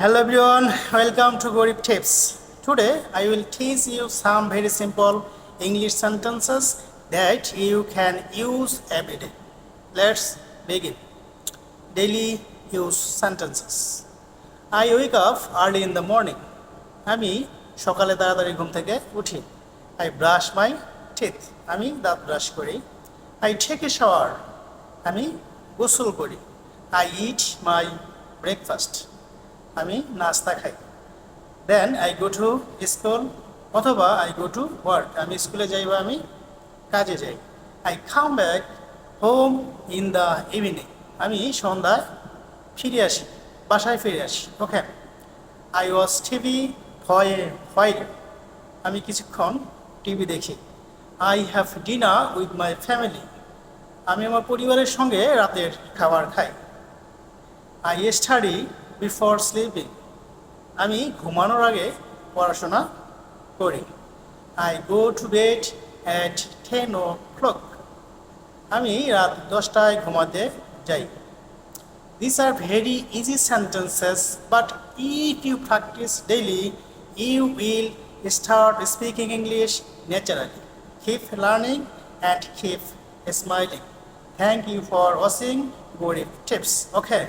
Hello everyone, welcome to Gorib Tips. Today I will teach you some very simple English sentences that you can use every day. Let's begin. Daily use sentences. I wake up early in the morning. আমি সকালে তাড়াতাড়ি ঘুম থেকে উঠি। I brush my teeth. আমি দাঁত brush করি। I take a shower. আমি গোসল করি। I eat my breakfast. আমি নাস্তা খাই। Then I go to school অথবা আই গো টু ওয়ার্ক। আমি স্কুলে যাই বা আমি কাজে যাই। I come back home in the evening. আমি সন্ধ্যায় ফিরে আসি, বাসায় ফিরে আসি। Okay. I watch TV for a while. আমি কিছুক্ষণ টিভি দেখি। I have dinner with my family. আমি আমার পরিবারের সঙ্গে রাতের খাবার খাই। I study before sleeping. আমি ঘুমানোর আগে পড়াশোনা করি। I go two bed at 10 o'clock। আমি রাত 10টায় ঘুমাতে যাই। This are very easy sentences but if you practice daily you will start speaking English naturally. Keep learning and keep smiling. Thank you for watching Gorib Tips. Okay.